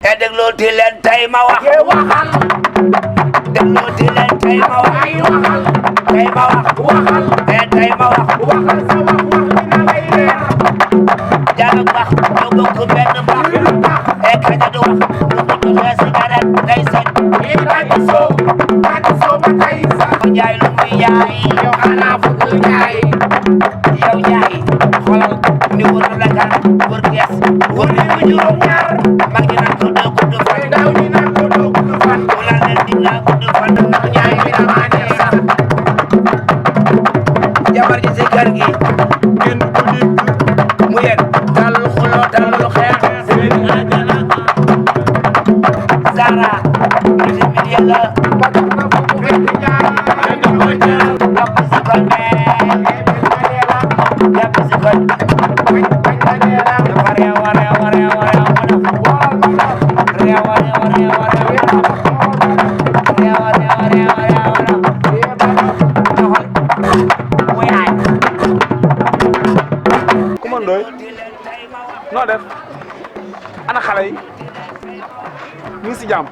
te déglooti leen tey ma wax. waxal. déglooti leen tey ma wax. ay waxal. tey ma wax. waxal. tey ma wax. waxal sa wax dina lay leer. jàng wax ñu bokk benn baax. kaña du wax lu mu joxe cigarette day set. Tati Sow ba tey sax. ko jaay lu muy jaay. yow xanaa fukk jaay. yow jaay xoolal ni wër la kan wër gees wër ni mu juróom ñaar mag ñi naan ko doo gudd fan. ndaw ñi naan ko doo gudd fan. mu naan leen dig naa gudd fan. ndax ñaay bi damaa neex sax. jabar ji si kër gi kenn du ko dégg. mu yéen talul xuloo talul xeex. seen àjjana. Zara monsieur Midié la ba tax na fu mu fekk jaar. kenn du ko jaar. jàpp si kon mais jàpp si kon dafa réew a réew a réew a réew a def réew a réew a réew a réew réew a réew a réew a réew a def doxal mu yaay. Commando yi noo def ana xale yi ñu ngi si jàmm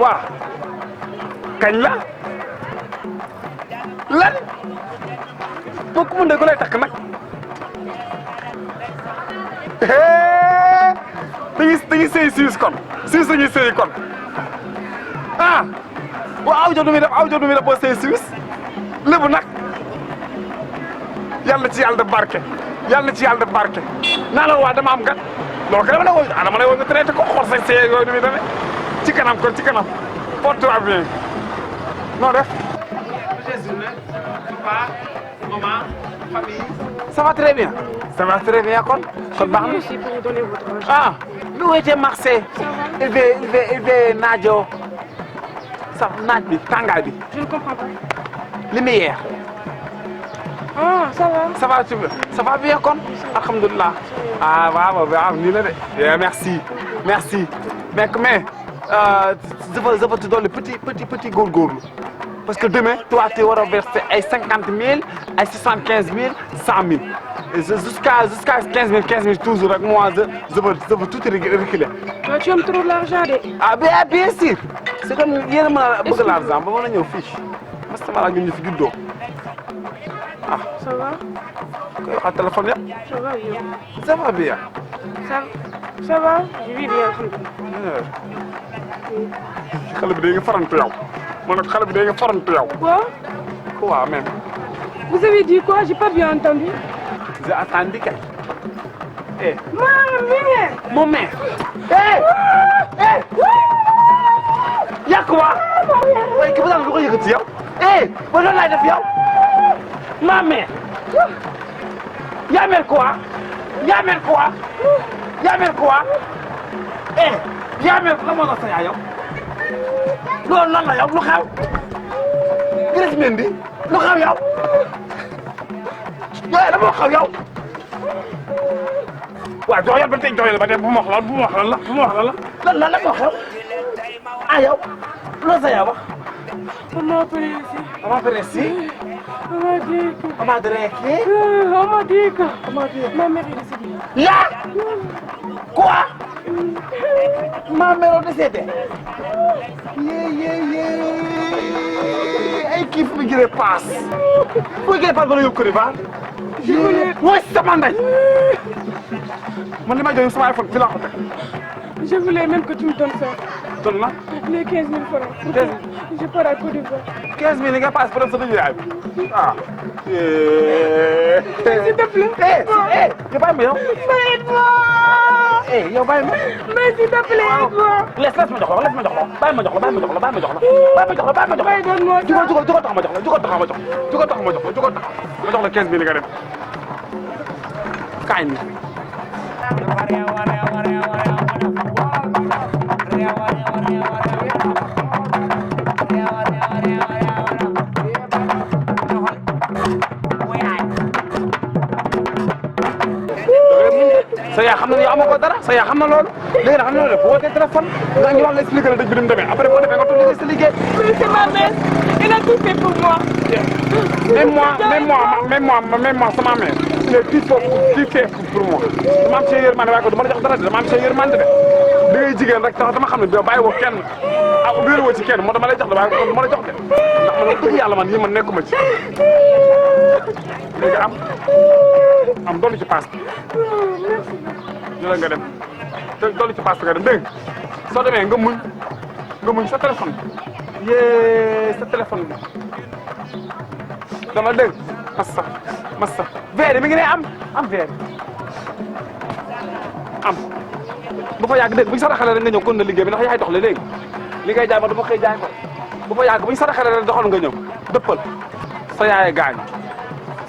waa kañ la lan boo Commando ko lay takk nag dañuy sëy Suisse kon Suisse dañuy sëy kon ah waaw aw jot du muy def boo sëy Suisse lébu nag yàlla ci yàlla def barke yàlla ci yàlla def barke naa la waa dama am gan loolu ka dama lay woo dama lay woo nga traité ko xool sa see yooyu du muy demee ci kanam kon ci kanam porte-toi bien noo def. papa, maman, famille. Ça va très bien. Ça va très bien kon. kon baax na. Merci pour vous donner votre âge. Ah, nous était Marseille. Il veut naajo. Sax naaj bi tàngaay bi. Je ne comprends pas. Lumière. Ah, ça va. Ça va bien kon. Alhamdulillah. Ah waaw nii la de. Merci. Mais je veux te donner petit góorgóorlu. Parce que demain, toi, tu vas verser 50 000, 75 000, 100 000. Et jusqu'à 15 000 toujours avec moi, je veux tout reculer. Toi, tu aimes trop l'argent. Ah, bien sûr. C'est comme il y a beaucoup d'argent. Je vais vous fiche. Je vais vous faire un fiche. Ah, Ça va? tu as téléphone? Ça va bien. Ça va bien. Ça va? Je vis bien, alhamdoulilah. xale bi day nga farantu yow. ma ne ko xale bi day nga farantu yow. Quoi? Quoi même? Vous avez dit quoi? J'ai pas bien entendu. J'ai entendu kay. Eh. Maman! Mon mère. Yaa ko waa. waaye ki ba daal du ko yëkkati yow. ba loolu laay def yow. Ma mère. Yaa mel quoi? Yaa mel quoi? Yaa mel quoi? Yaa mel la moo la sa yaa yow. loolu lan la yow lu xew. Grace Mendy lu xew yow. yow la moo xew yow. waaw jooyal ba tey bu ma wax la lan la moo xew. ah yow loolu sa yaa wax. On m'a appelé ici. On m'a appelé ici. On m'a dit que... On m'a donné qui? On m'a dit que... Ma mère est décédée. Là? Quoi? Ma mère est décédée. Ay kii fu mu jëlee paas. fu mu jëlee paas ba la yóbbu Côte d'Ivoire. mooy sama ndey. man li ma jox sama iPhone fi laa ko teg. Je voulais même que tu me donnes ça. Donne la. Les 15 000 francs. 15 000. Je pars à Côte d'Ivoire. 15 000 nga paas pour dem sa dëj yaay bi. ah. S'il te plaît. yow bàyyi ma yow. Aide-moi. yow bàyyi ma. Mais s'il te plaît, aide-moi. laisse ma jox la bàyyi ma jox la. Bàyyi donne-moi ça. jugal tax ma jox la 15 000 nga dem. kaay mi. sa yaa xam na yow amoo ko dara sa yaa xam na loolu léegi nag xam na loolu bu wootee téléphone nga ñu wax la expliqué la dëj bi ni mu demee après boo defee nga toog liggéey sa liggéey. Oui, c'est ma mère. Elle a tout fait pour moi. Même moi, c'est ma mère. il est tout fait pour moi dama am seen yërmande waaye ko dama la jox dara de dama am seen yërmande de li ngay jigéen rek tax dama xam ne bàyyi woo kenn wéeru woo ci kenn moo dama lay jox de waaye dama la jox de ndax man wax dëgg yàlla man yi man nekkuma ci léegi am dolli ci paas bi jëla nga dem te dolli ci paas bi nga dem dégg nga soo demee nga muñ sa téléphone sa téléphone bi dama dégg massa verre mi ngi ne am verre am bu fa yàgg dégg bu ñu saraxale rek nga ñëw kon na liggéey bi ndax yaay doxle léegi li ngay jaay ma dama xëy jaay ko bu fa yàgg bu ñu saraxale rek doxal nga ñëw dëppal sa yaay gaañu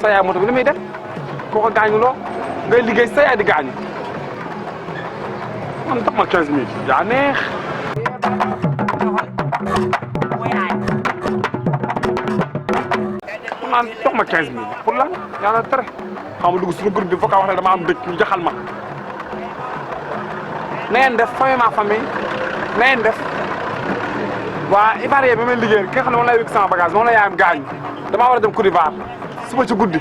sa yaay moto bi ni muy def koo ko gaañu loo ngay liggéey sa yaay di gaañu man jox ma 15000 yaa neex man jox ma 15000 pour lan yàlla tere xam nga dugg suñu groupe bi foo ko wax ne dama am dëkk ñu jaxal ma na ngeen def famille na ngeen def waa Ivoirien bi may liggéey ki nga xam ne moom lay wékk sama bagage moom la yaayam gaañu damaa war a dem Côte d'Ivoire suba ci guddi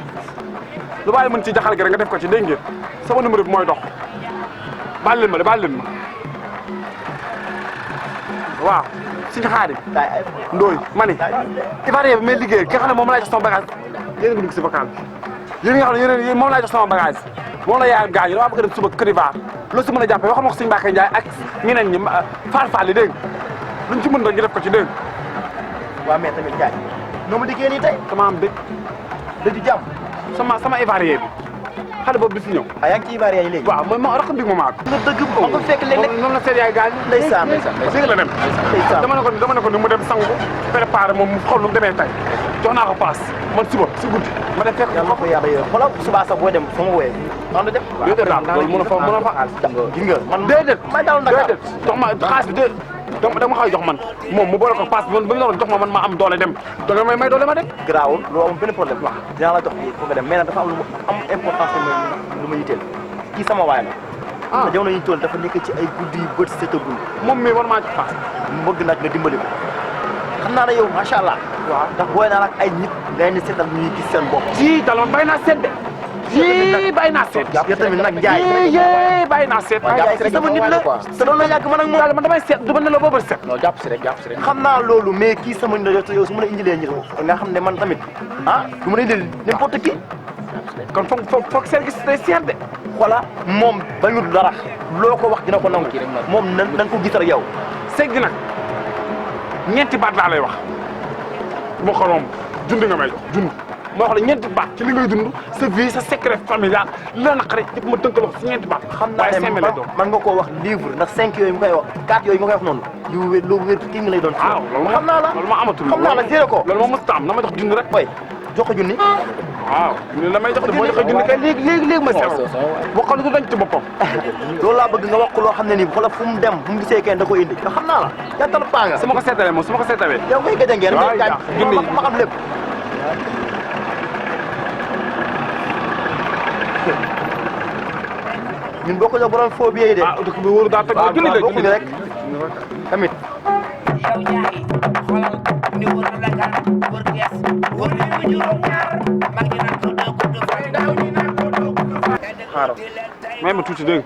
lu bàyyi mën ci jaxal gi rek nga def ko ci dégg ngeen sama numéro bi mooy dox baal leen ma waaw suñu xaari ndooy ma ni Ivoirien bi may liggéey ki nga xam ne moom laay jox sama bagage yéen a ngi dugg si vocal bi yéen nga xam ne yéen moom laay jox sama bagage moom la yaayam gaañu damaa bëgg a dem suba Côte d'Ivoire loolu si mën a jàppee waxal ma ko suñu Mbacke Ndiaye ak ñeneen ñi faal yi dégg luñ ci mën rek ñu def ko ci dégg waaw mais tamit Ndiaye noo ma dikkee nii tey sama am dëj dëju jàmm sama Ivoirien bi xale boobu bi fi ñëw yaa ngi ci Ivoirien yi léegi waaw mooy ma rakk bi ma maag nga dëgg ma ko fekk léeg-léeg moom la seet yaay gaañ ndeysaan léegi la dem dama ne ko ni mu dem sangu préparé moom mu xool nu mu demee tey jox naa ko paas man suba si guddi ma dem fekk yàlla ko yàlla yor xoolal subaa sax boo dem fa ma wooyee noonu la dem déedéet daal loolu mën a fa gis nga man déedéet may daal Dakar jox ma xaalis bi da ma xaw jox man moom mu boole ko paas bi ba mu doon jox ma man ma am doole dem donc may doole ma dem garaawul loolu amul benn problème wax dinaa la jox yi pour nga dem mais nag dafa am lu am importance lu ma yitteel kii sama waay la te jamono ñu toll dafa nekk ci ay guddi yu bët setagul moom mii war maa jox paas mu bëgg nag nga dimbali ko xam naa ne yow macha allah waaw ndax booy naa nag ay nit ngay ni seetal ñuy gis seen bopp ci dal man bay naa seet de yii bàyyi naa seet yow tamit nag Ndiaye yee bàyyi naa seet sama nit la te doon na yàgg man ak moom man damay seet du ma ne la boobu seet non jàpp si rek xam naa loolu mais kii sama nit la yow su ma la indilee ñi nga xam ne man tamit du ma la indil n'importe qui kon foog seet gis day seet de voilà moom bañul dara loo ko wax dina ko nangu moom nan ko gis ak yow seet gi nag ñeenti baat laa lay wax moo ko romb jund nga may jox jund moo wax la ñeenti baat ci li ngay dund sa vie sa secret familial li la naqare yëpp ma tënk la ko si ñeenti baat xam naa ne man nga koo wax livre ndax 5 yooyu mu koy wax 4 yooyu mu koy wax noonu lu wér kii nga lay doon waaw xam naa la loolu ma amatul xam naa la jëre ko loolu ma mos am na ma jox jund rek boy jox ko junni waaw ñu la may jox de boo joxee junni kay léegi ma seet waxal du dañ ci boppam loolu laa bëgg nga wax ko loo xam ne nii xoolal fu mu dem fu mu gisee kenn da ko indi nga xam naa la jantal paa nga su ma ko seetalee moom su ma ko seetalee yow ngay gëj a ngeen ma xam lépp ñun bokk na borom foo bi de dëkk bi wóoru daa teg julli la bokkuñu rek tamit yow Ndiaye xoolal ni wër na Dakar wër Kees wër nañu juróom-ñaar mag ñi naan ko doo gudd fan ndaw ñi naan ko doo gudd fan xaaral may ma tuuti dégg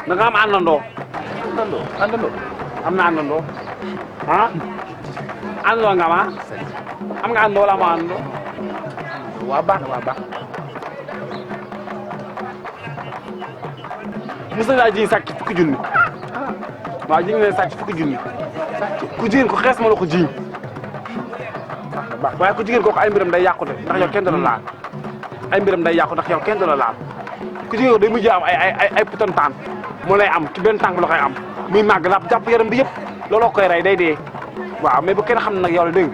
da nga am àndandoo am na àndandoo àndandoo nga ma am nga àndandoo wala ma àndandoo waa baax mos na laa ji sàcc fukki junni waaw ji nga ne sàcc fukki junni ku jigéen ko xees ma la ko jiñ waaye ku jigéen kooku ay mbiram day yàqu de ndax yow kenn du la laal ay mbiram day yàqu ndax yow kenn du la laal ku jigéen ko day mujj am ay putantaan moo lay am ci benn tànk la koy am muy màgg la jàpp yaram bi yëpp looloo koy rey day dee waaw mais bu kenn xam ne nag yow la dégg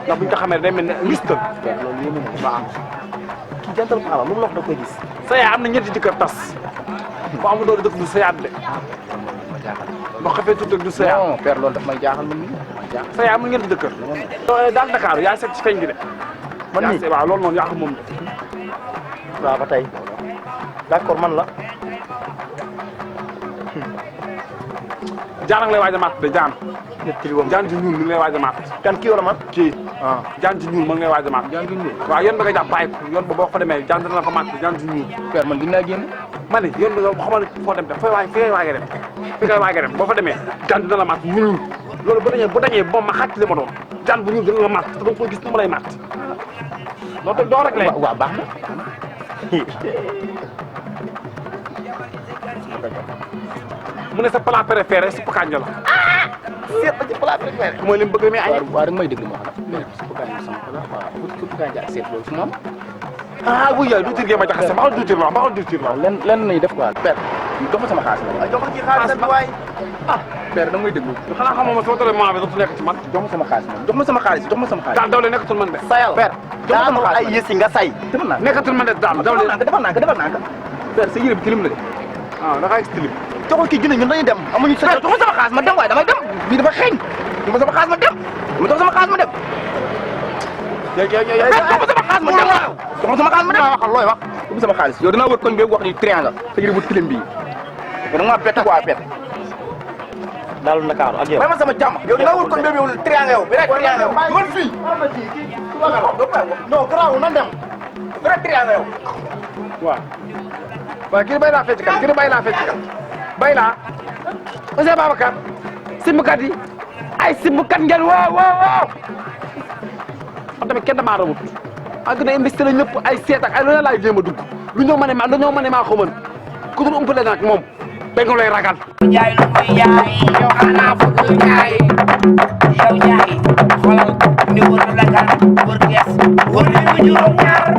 ndax buñ ko xamee day mel ne listal waaw ki jantal paa la lu mu la wax da koy gis sa yaay am na ñetti jëkkër tas bu amul doole dëkk du sa yaat de boo xefee tuuti du sa yaat non père loolu daf may jaaxal man mii sa yaay am na ñetti jëkkër daal Dakar yaay seet ci feeñ gi de man yaa nii waaw loolu noonu yaa xam moom waaw ba tey d'accord man la jaan ak lay waaj a matt de jaan nettali woon jaan ji ñuul mi ngi lay waaj a matt kan kii wala man kii ah jaan ji ñuul ma ngi lay waaj a matt jaan gi ñuul waaw yoon ba nga jàpp bàyyi ko yoon ba boo fa demee jaan dina la ko matt jaan ji ñuul père man gën naa génn ma ne yoon bi nga xamal foo dem fooy waay fi ngay waaj a dem fi ngay waaj a dem boo fa demee jaan dina la matt mu ñuul loolu bu dañee moom ma xàcc li ma doon jaan bu ñuul dina la matt te doo ko gis nu ma lay matt loolu doo rek lay waaw baax na mu ne sa plat préféré suppu kànja la seet ba ci plat préféré mooy li mu bëgg mais añee waaw da nga may déglu ma wax nag mais suppu kànja sama ko la waaw suppu kànja ak seet loolu su moom ah oui yaay duutir ma jaxase mbaxal duutir la mbaxal duutir la lenn nañu def quoi père jox ma sama xaalis la jox ko ci xaalis bi waay père da nga may déglu xanaa xamoo ma sama tole maa bi dootu nekk ci man jox ma sama xaalis man jox ma sama xaalis jox ma sama xaalis daal dawle nekkatul man de sayal père jox ma sama daanul ay xaalis yësi nga say defal naa nekkatul man de daal dawle defal naa ko père sa yére bi tilim la de ah da ngaa extili joxul kii junne ñun dañuy dem amuñu sa père jox ma sama xaalis ma dem waaye damay dem bii dafa xeeñ jox ma sama xaalis ma dem jox ma sama xaalis ma dem jox ma sama xaalis ma dem waaw jox ma sama xaalis ma dem waxal looy wax jox ma sama xaalis yow dinaa wër koñ bi wax ni triangle sa yére bu tilim bii yow da nga maa bett quoi bett daal Ndakaaru ak yow may ma sama jàmm yow dinaa wër koñ bi yow triangle yow bi rek triangle yow man fii non garaaw nan dem vrai triangle yow waaw waaw kii bay laa fecc kat kii bay laa fecc kat bay laa monsieur Babacar simbukat yi ay simbukat ngeen waaw waaw waaw xam tamit kenn damaa rawut ak gën a investir la ñëpp ay seet ak ay lu ne laay jéem a dugg lu ñoo mën a maa ko mën ku dul umpale nag moom da nga lay ragal jaay lu muy jaay yow xanaa bëgg jaay yow jaay xoolal ni wër la kan wër gees wër li mu juróom ñaar